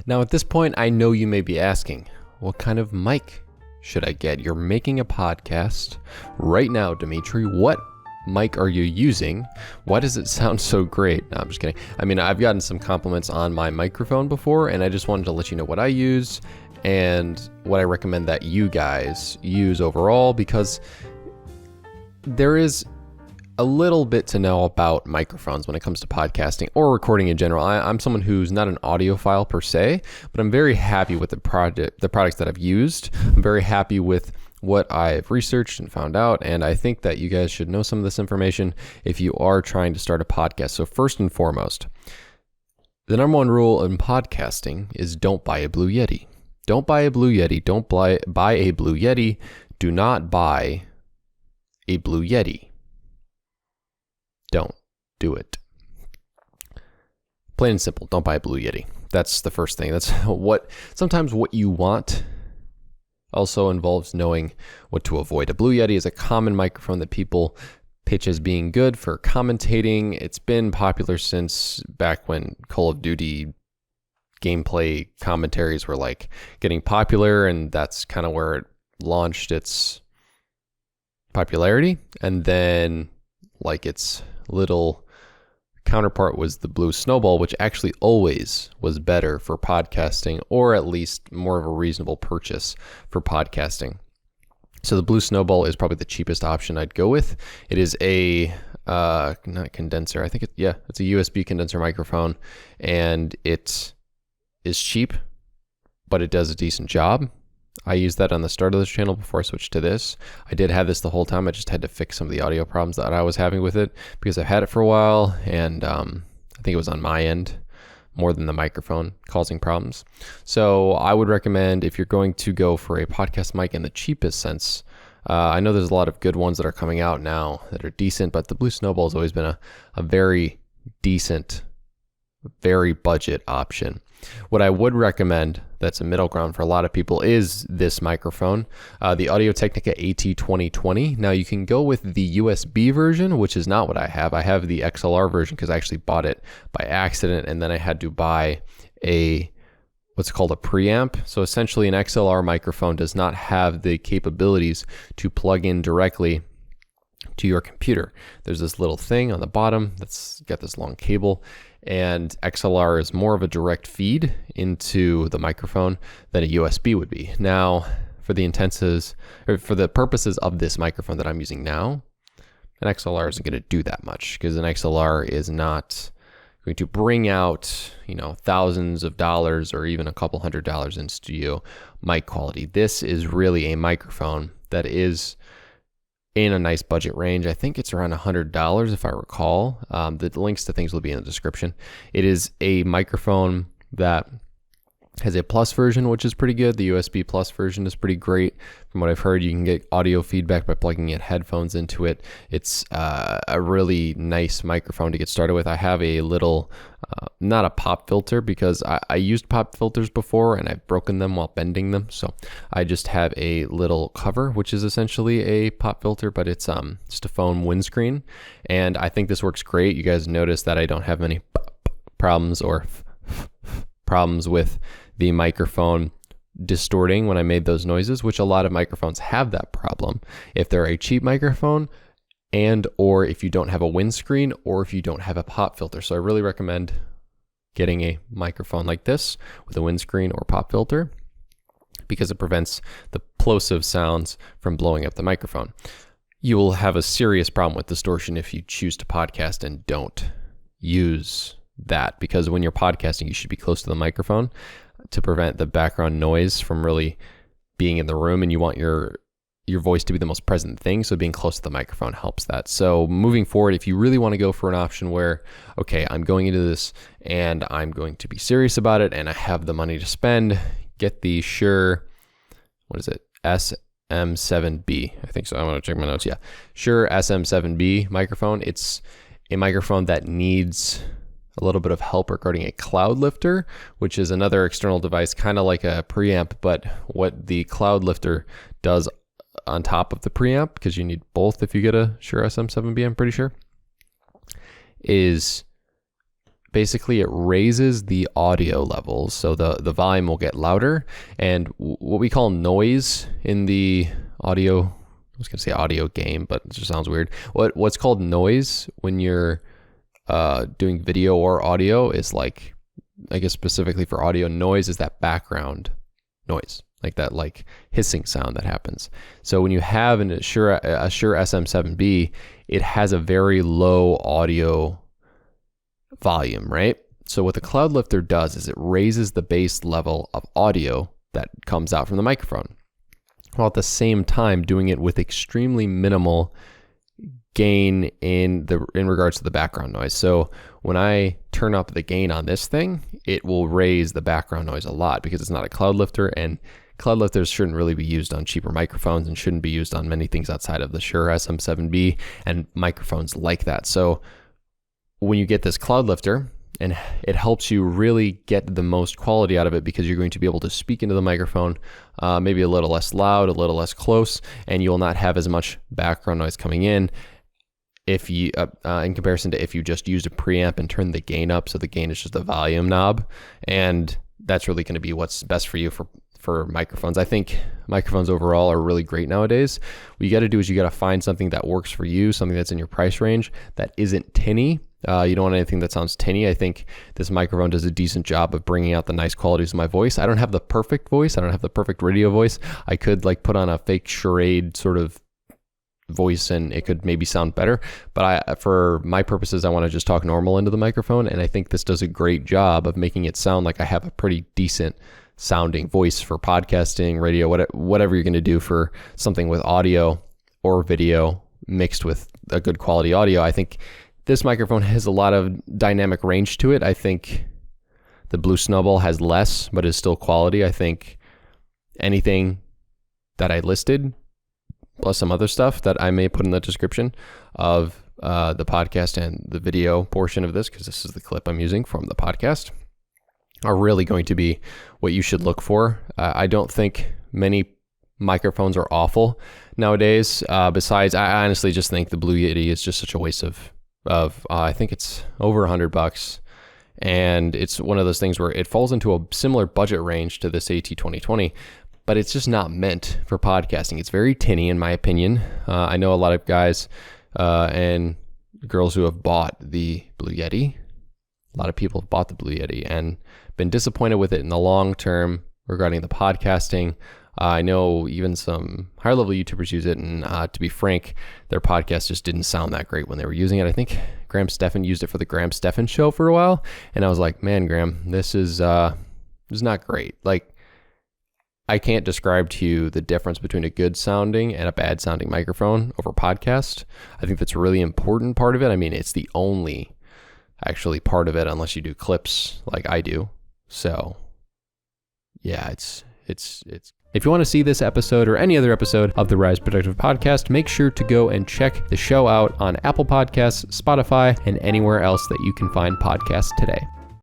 Now at this point, I know you may be asking, what kind of mic should I get? You're making a podcast right now, Dimitri. What mic are you using? Why does it sound so great? No, I'm just kidding. I mean, I've gotten some compliments on my microphone before, and I just wanted to let you know what I use and what I recommend that you guys use overall, because there is a little bit to know about microphones when it comes to podcasting or recording in general. I'm someone who's not an audiophile per se, but I'm very happy with the products that I've used. I'm very happy with what I've researched and found out, and I think that you guys should know some of this information if you are trying to start a podcast. So first and foremost, the number one rule in podcasting is don't buy a Blue Yeti. Don't buy a Blue Yeti. Don't buy a Blue Yeti. Do not buy a Blue Yeti. Don't do it. Plain and simple, don't buy a Blue Yeti. That's the first thing. That's sometimes what you want also involves knowing what to avoid. A Blue Yeti is a common microphone that people pitch as being good for commentating. It's been popular since back when Call of Duty gameplay commentaries were like getting popular, and that's kind of where it launched its popularity. And then like its little counterpart was the Blue Snowball, which actually always was better for podcasting, or at least more of a reasonable purchase for podcasting. So the Blue Snowball is probably the cheapest option I'd go with. It is a not condenser. I think it's a USB condenser microphone, and it is cheap, but it does a decent job. I used that on the start of this channel before I switched to this. I did have this the whole time. I just had to fix some of the audio problems that I was having with it because I've had it for a while, and I think it was on my end more than the microphone causing problems. So I would recommend, if you're going to go for a podcast mic in the cheapest sense, I know there's a lot of good ones that are coming out now that are decent, but the Blue Snowball has always been a very decent, very budget option. What I would recommend that's a middle ground for a lot of people is this microphone, the Audio-Technica AT2020. Now you can go with the USB version, which is not what I have. I have the XLR version because I actually bought it by accident, and then I had to buy what's called a preamp. So essentially an XLR microphone does not have the capabilities to plug in directly to your computer. There's this little thing on the bottom that's got this long cable, and XLR is more of a direct feed into the microphone than a USB would be. Now, for the purposes of this microphone that I'm using now, an XLR isn't going to do that much, because an XLR is not going to bring out, thousands of dollars or even a couple $100 in studio mic quality. This is really a microphone that is in a nice budget range. I think it's around $100 if I recall. The links to things will be in the description. It is a microphone that has a plus version, which is pretty good. The USB plus version is pretty great. From what I've heard, you can get audio feedback by plugging in headphones into it. It's a really nice microphone to get started with. I have a little, not a pop filter, because I used pop filters before and I've broken them while bending them. So I just have a little cover, which is essentially a pop filter, but it's just a foam windscreen. And I think this works great. You guys notice that I don't have many problems with the microphone distorting when I made those noises, which a lot of microphones have that problem. If they're a cheap microphone, and or if you don't have a windscreen, or if you don't have a pop filter. So I really recommend getting a microphone like this with a windscreen or pop filter, because it prevents the plosive sounds from blowing up the microphone. You will have a serious problem with distortion if you choose to podcast and don't use that, because when you're podcasting, you should be close to the microphone to prevent the background noise from really being in the room, and you want your voice to be the most present thing, so being close to the microphone helps that. So moving forward, if you really want to go for an option where, okay, I'm going into this and I'm going to be serious about it and I have the money to spend, get the Shure, SM7B, I think so. I'm going to check my notes. Yeah, Shure SM7B microphone. It's a microphone that needs a little bit of help regarding a cloud lifter, which is another external device, kind of like a preamp, but what the cloud lifter does on top of the preamp, because you need both if you get a Shure SM7B, I'm pretty sure, is basically it raises the audio levels. So the volume will get louder, and what we call noise in the audio, I was going to say audio game, but it just sounds weird. What's called noise when you're doing video or audio is like, I guess specifically for audio, noise is that background noise, like that like hissing sound that happens. So when you have a Shure SM7B, it has a very low audio volume, right? So what the Cloud Lifter does is it raises the base level of audio that comes out from the microphone, while at the same time doing it with extremely minimal gain in regards to the background noise. So when I turn up the gain on this thing, it will raise the background noise a lot because it's not a Cloud Lifter, and Cloud Lifters shouldn't really be used on cheaper microphones and shouldn't be used on many things outside of the Shure SM7B and microphones like that. So when you get this Cloud Lifter, and it helps you really get the most quality out of it because you're going to be able to speak into the microphone, maybe a little less loud, a little less close, and you will not have as much background noise coming in if you, in comparison to if you just used a preamp and turned the gain up. So the gain is just the volume knob, and that's really going to be what's best for you for microphones. I think microphones overall are really great nowadays. What you got to do is you got to find something that works for you, something that's in your price range that isn't tinny. You don't want anything that sounds tinny. I think this microphone does a decent job of bringing out the nice qualities of my voice. I don't have the perfect voice. I don't have the perfect radio voice. I could like put on a fake charade sort of voice and it could maybe sound better. But for my purposes, I want to just talk normal into the microphone. And I think this does a great job of making it sound like I have a pretty decent sounding voice for podcasting, radio, whatever you're going to do for something with audio or video mixed with a good quality audio. I think this microphone has a lot of dynamic range to it. I think the Blue Snowball has less, but is still quality. I think anything that I listed, plus some other stuff that I may put in the description of the podcast and the video portion of this, because this is the clip I'm using from the podcast, are really going to be what you should look for. I don't think many microphones are awful nowadays. Besides, I honestly just think the Blue Yeti is just such a waste of I think it's over $100, and it's one of those things where it falls into a similar budget range to this AT2020, but it's just not meant for podcasting. It's very tinny, in my opinion. I know a lot of guys and girls who have bought the Blue Yeti. A lot of people have bought the Blue Yeti and been disappointed with it in the long term regarding the podcasting. I know even some higher level YouTubers use it, and to be frank, their podcast just didn't sound that great when they were using it. I think Graham Stephan used it for the Graham Stephan show for a while, and I was like, man, Graham, this is not great. Like, I can't describe to you the difference between a good sounding and a bad sounding microphone over podcast. I think that's a really important part of it. I mean, it's the only actually part of it, unless you do clips like I do. So yeah, it's if you want to see this episode or any other episode of the Rise Productive Podcast, make sure to go and check the show out on Apple Podcasts, Spotify, and anywhere else that you can find podcasts today.